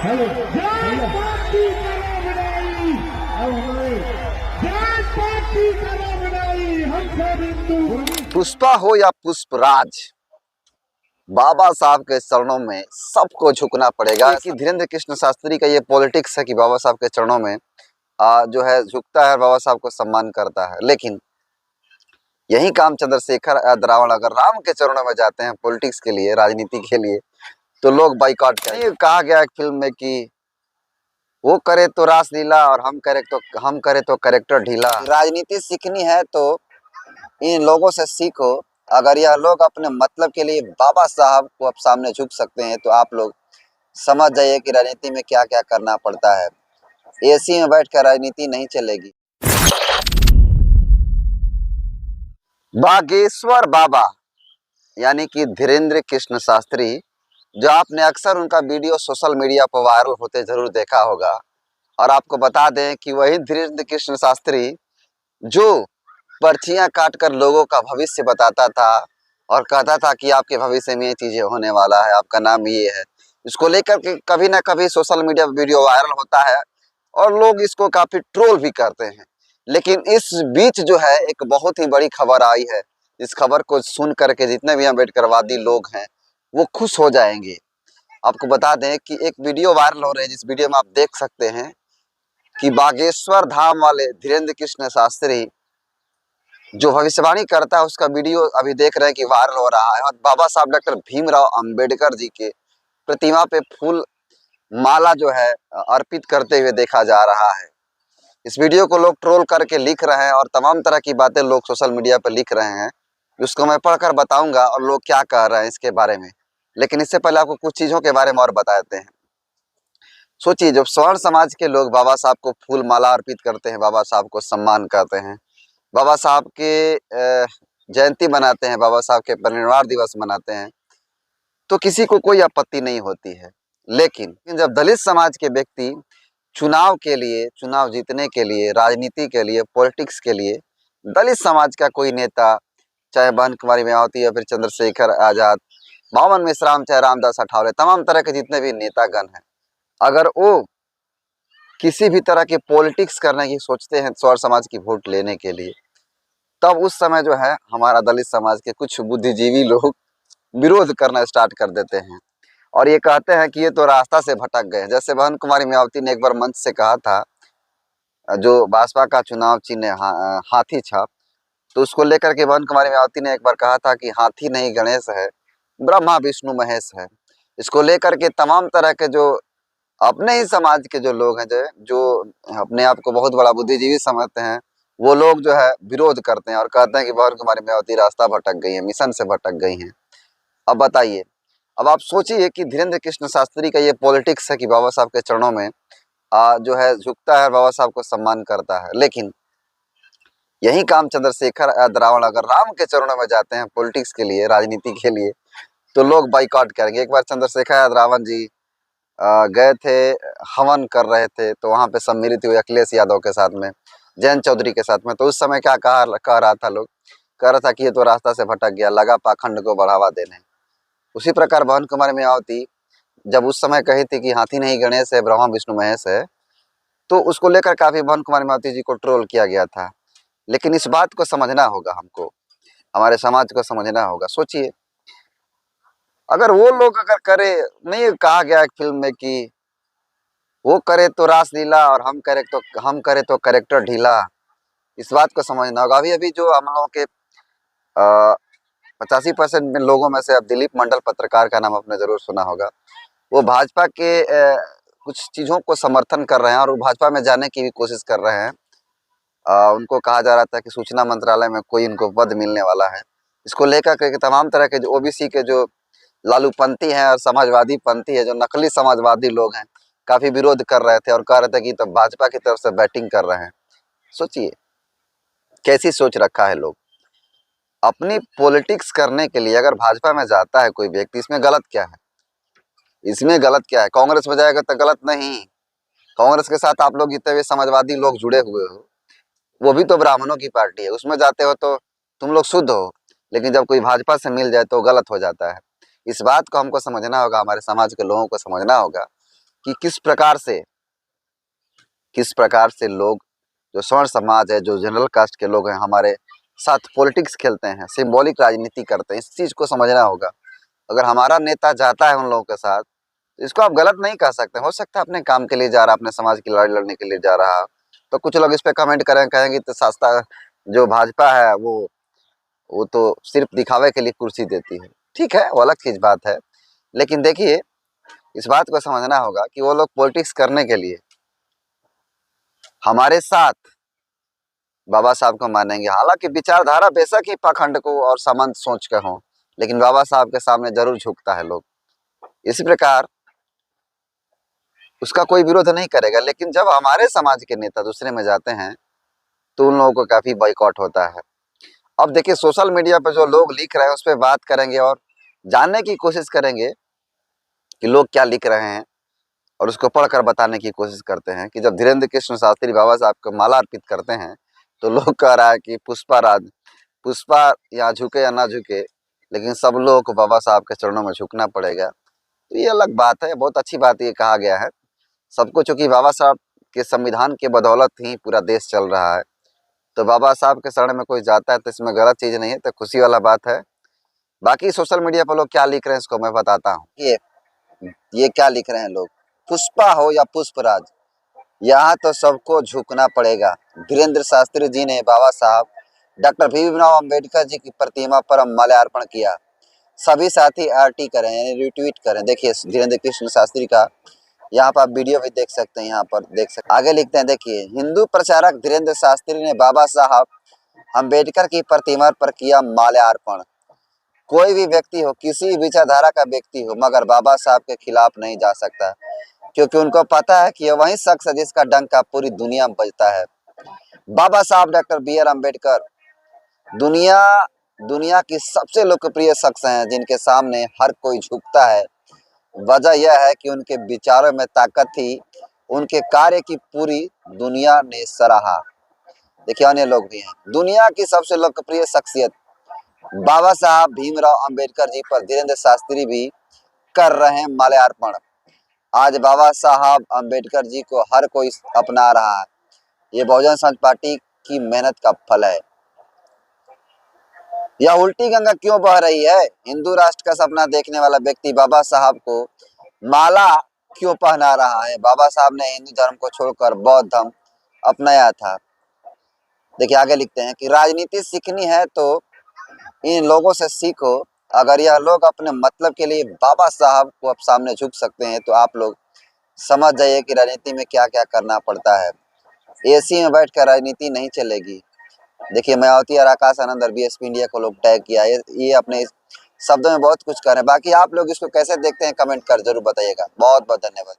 Hello party करो विदाई। अब हमारे पार्टी करो विदाई। हम सब हिंदू। पुष्पा हो या पुष्पराज, बाबा साहब के चरणों में सबको झुकना पड़ेगा। कि धीरेन्द्र कृष्ण शास्त्री का ये पॉलिटिक्स है कि बाबा साहब के चरणों में जो है झुकता है, बाबा साहब को सम्मान करता है। लेकिन यही काम चंद्रशेखर आजाद अगर राम के चरणों में जाते हैं पॉलिटिक्स के लिए, राजनीति के लिए, तो लोग बाइकआउट करेंगे। कहा गया एक फिल्म में कि वो करे तो रासलीला और हम करे तो कैरेक्टर ढीला। राजनीति सीखनी है तो इन लोगों से सीखो। अगर यह लोग अपने मतलब के लिए बाबा साहब को अब सामने झुक सकते हैं तो आप लोग समझ जाइए कि राजनीति में क्या क्या करना पड़ता है। एसी में बैठकर राजनीति नहीं चलेगी। बागेश्वर बाबा यानी कि धीरेन्द्र कृष्ण शास्त्री, जो आपने अक्सर उनका वीडियो सोशल मीडिया पर वायरल होते जरूर देखा होगा। और आपको बता दें कि वही धीरेन्द्र कृष्ण शास्त्री जो पर्चियां काटकर लोगों का भविष्य बताता था और कहता था कि आपके भविष्य में ये चीजें होने वाला है, आपका नाम ये है। इसको लेकर के कभी ना कभी सोशल मीडिया पर वीडियो वायरल होता है और लोग इसको काफी ट्रोल भी करते हैं। लेकिन इस बीच जो है एक बहुत ही बड़ी खबर आई है। इस खबर को सुन करके जितने भी अम्बेडकरवादी लोग हैं वो खुश हो जाएंगे। आपको बता दें कि एक वीडियो वायरल हो रही है, जिस वीडियो में आप देख सकते हैं कि बागेश्वर धाम वाले धीरेन्द्र कृष्ण शास्त्री जो भविष्यवाणी करता है उसका वीडियो अभी देख रहे हैं कि वायरल हो रहा है। और बाबा साहब डॉक्टर भीमराव अंबेडकर जी के प्रतिमा पे फूल माला जो है अर्पित करते हुए देखा जा रहा है। इस वीडियो को लोग ट्रोल करके लिख रहे हैं और तमाम तरह की बातें लोग सोशल मीडिया पर लिख रहे हैं, उसको मैं पढ़कर बताऊंगा और लोग क्या कह रहे हैं इसके बारे में। लेकिन इससे पहले आपको कुछ चीज़ों के बारे में और बता देते हैं। सोचिए, जब स्वर्ण समाज के लोग बाबा साहब को फूल माला अर्पित करते हैं, बाबा साहब को सम्मान करते हैं, बाबा साहब के जयंती मनाते हैं, बाबा साहब के परिनिर्वाण दिवस मनाते हैं, तो किसी को कोई आपत्ति नहीं होती है। लेकिन जब दलित समाज के व्यक्ति चुनाव के लिए, चुनाव जीतने के लिए, राजनीति के लिए, पॉलिटिक्स के लिए दलित समाज का कोई नेता, चाहे बहन कुमारी मायावती या फिर चंद्रशेखर आजाद, मोहम्मद मिश्राम, चाहे रामदास अठावले, तमाम तरह के जितने भी नेतागण हैं, अगर वो किसी भी तरह की पॉलिटिक्स करने की सोचते हैं स्वर्ण समाज की वोट लेने के लिए, तब उस समय जो है हमारा दलित समाज के कुछ बुद्धिजीवी लोग विरोध करना स्टार्ट कर देते हैं और ये कहते हैं कि ये तो रास्ता से भटक गए। जैसे बहन कुमारी मायावती ने एक बार मंच से कहा था, जो भाजपा का चुनाव चिन्ह हाथी छाप, तो उसको लेकर के बहन कुमारी मायावती ने एक बार कहा था कि हाथी नहीं गणेश है, ब्रह्मा विष्णु महेश है। इसको लेकर के तमाम तरह के जो अपने ही समाज के जो लोग हैं, जो अपने आप को बहुत बड़ा बुद्धिजीवी समझते हैं, वो लोग जो है विरोध करते हैं और कहते हैं कि बहन कुमारी मायावती रास्ता भटक गई है, मिशन से भटक गई हैं। अब बताइए, अब आप सोचिए कि धीरेन्द्र कृष्ण शास्त्री का ये पॉलिटिक्स है कि बाबा साहब के चरणों में जो है झुकता है, बाबा साहब को सम्मान करता है। लेकिन यही काम चंद्रशेखर आजाद अगर राम के चरणों में जाते हैं पॉलिटिक्स के लिए, राजनीति के लिए, तो लोग बाइकआउट करेंगे। एक बार चंद्रशेखर आजाद जी गए थे, हवन कर रहे थे, तो वहाँ पे सम्मिलित हुए अखिलेश यादव के साथ में, जयंत चौधरी के साथ में। तो उस समय क्या कह रहा था लोग, कह रहा था कि ये तो रास्ता से भटक गया, लगा पाखंड को बढ़ावा देने। उसी प्रकार बहन कुमारी मायावती जब उस समय कही थी कि हाथी नहीं गणेश है, ब्रह्मा विष्णु महेश है, तो उसको लेकर काफी बहन कुमारी मायावती जी को ट्रोल किया गया था। लेकिन इस बात को समझना होगा हमको, हमारे समाज को समझना होगा। सोचिए, अगर वो लोग अगर करे, नहीं कहा गया एक फिल्म में कि वो करे तो रासलीला और हम करे तो कैरेक्टर ढीला। इस बात को समझना होगा। अभी अभी जो हम लोगों के 85% में लोगों में से, अब दिलीप मंडल पत्रकार का नाम आपने जरूर सुना होगा, वो भाजपा के कुछ चीज़ों को समर्थन कर रहे हैं और वो भाजपा में जाने की भी कोशिश कर रहे हैं। उनको कहा जा रहा था कि सूचना मंत्रालय में कोई इनको पद मिलने वाला है। इसको लेकर के तमाम तरह के जो ओबीसी के जो लालूपंथी हैं और समाजवादी पंथी है, जो नकली समाजवादी लोग हैं, काफी विरोध कर रहे थे और कह रहे थे कि तो भाजपा की तरफ से बैटिंग कर रहे हैं। सोचिए कैसी सोच रखा है लोग। अपनी पॉलिटिक्स करने के लिए अगर भाजपा में जाता है कोई व्यक्ति, इसमें गलत क्या है? इसमें गलत क्या है? कांग्रेस में जाएगा तो गलत नहीं। कांग्रेस के साथ आप लोग जितने भी समाजवादी लोग जुड़े हुए हो, वो भी तो ब्राह्मणों की पार्टी है, उसमें जाते हो तो तुम लोग शुद्ध हो। लेकिन जब कोई भाजपा से मिल जाए तो गलत हो जाता है। इस बात को हमको समझना होगा, हमारे समाज के लोगों को समझना होगा कि किस प्रकार से लोग, जो स्वर्ण समाज है, जो जनरल कास्ट के लोग हैं, हमारे साथ पॉलिटिक्स खेलते हैं, सिंबॉलिक राजनीति करते हैं। इस चीज़ को समझना होगा। अगर हमारा नेता जाता है उन लोगों के साथ, तो इसको आप गलत नहीं कह सकते। हो सकता है अपने काम के लिए जा रहा, अपने समाज की लड़ाई लड़ने के लिए जा रहा। तो कुछ लोग इस पे कमेंट कहेंगे तो सस्ता जो भाजपा है वो तो सिर्फ दिखावे के लिए कुर्सी देती है। ठीक है, वो अलग चीज बात है। लेकिन देखिए, इस बात को समझना होगा कि वो लोग पॉलिटिक्स करने के लिए हमारे साथ बाबा साहब को मानेंगे। हालांकि विचारधारा बेशक ही पाखंड को और सामंत सोच के हो, लेकिन बाबा साहब के सामने जरूर झुकता है लोग। इसी प्रकार उसका कोई विरोध नहीं करेगा। लेकिन जब हमारे समाज के नेता दूसरे में जाते हैं तो उन लोगों को काफी बॉयकॉट होता है। अब देखिए, सोशल मीडिया पर जो लोग लिख रहे हैं उस पर बात करेंगे और जानने की कोशिश करेंगे कि लोग क्या लिख रहे हैं, और उसको पढ़कर बताने की कोशिश करते हैं कि जब धीरेन्द्र कृष्ण शास्त्री बाबा साहब को माला अर्पित करते हैं तो लोग कह रहा है कि पुष्पा यहाँ झुके या ना झुके, लेकिन सब लोगों को बाबा साहब के चरणों में झुकना पड़ेगा। तो ये अलग बात है, बहुत अच्छी बात ये कहा गया है सबको, चूंकि बाबा साहब के संविधान के बदौलत ही पूरा देश चल रहा है। तो बाबा साहब के शरण में कोई जाता है तो इसमें गलत चीज़ नहीं है, तो खुशी वाला बात है। बाकी सोशल मीडिया पर लोग क्या लिख रहे हैं इसको मैं बताता हूँ। ये क्या लिख रहे हैं लोग, पुष्पा हो या पुष्पराज, यहाँ तो सबको झुकना पड़ेगा। धीरेन्द्र शास्त्री जी ने बाबा साहब डॉक्टर भीमराव अंबेडकर जी की प्रतिमा पर माल्यार्पण किया। सभी साथी RT करें, यानी रिट्वीट करें। देखिए धीरेन्द्र कृष्ण शास्त्री का यहाँ पर आप वीडियो भी देख सकते हैं, यहाँ पर देख सकते हैं। आगे लिखते हैं, देखिए, हिंदू प्रचारक धीरेन्द्र शास्त्री ने बाबा साहब अंबेडकर की प्रतिमा पर किया माल्यार्पण। कोई भी व्यक्ति हो, किसी विचारधारा का व्यक्ति हो, मगर बाबा साहब के खिलाफ नहीं जा सकता, क्योंकि उनको पता है कि ये वही शख्स है जिसका डंका पूरी दुनिया में बजता है। बाबा साहब डॉक्टर BR अम्बेडकर दुनिया की सबसे लोकप्रिय शख्स हैं जिनके सामने हर कोई झुकता है। वजह यह है कि उनके विचारों में ताकत थी, उनके कार्य की पूरी दुनिया ने सराहा। देखिए, अन्य लोग भी हैं। दुनिया की सबसे लोकप्रिय शख्सियत बाबा साहब भीमराव अंबेडकर जी पर धीरेन्द्र शास्त्री भी कर रहे हैं माल्यार्पण। आज बाबा साहब अंबेडकर जी को हर कोई अपना रहा है। ये बहुजन समाज पार्टी की मेहनत का फल है। यह उल्टी गंगा क्यों बह रही है? हिंदू राष्ट्र का सपना देखने वाला व्यक्ति बाबा साहब को माला क्यों पहना रहा है? बाबा साहब ने हिंदू धर्म को छोड़कर बौद्ध धर्म अपनाया था। देखिए आगे लिखते हैं कि राजनीति सीखनी है तो इन लोगों से सीखो। अगर यह लोग अपने मतलब के लिए बाबा साहब को अब सामने झुक सकते हैं तो आप लोग समझ जाइए कि राजनीति में क्या क्या करना पड़ता है। AC में बैठकर राजनीति नहीं चलेगी। देखिए, मायावती और आकाश आनंद और BSP इंडिया को लोग टैग किया। ये अपने शब्दों में बहुत कुछ कर रहे हैं। बाकी आप लोग इसको कैसे देखते हैं कमेंट कर जरूर बताइएगा। बहुत बहुत धन्यवाद।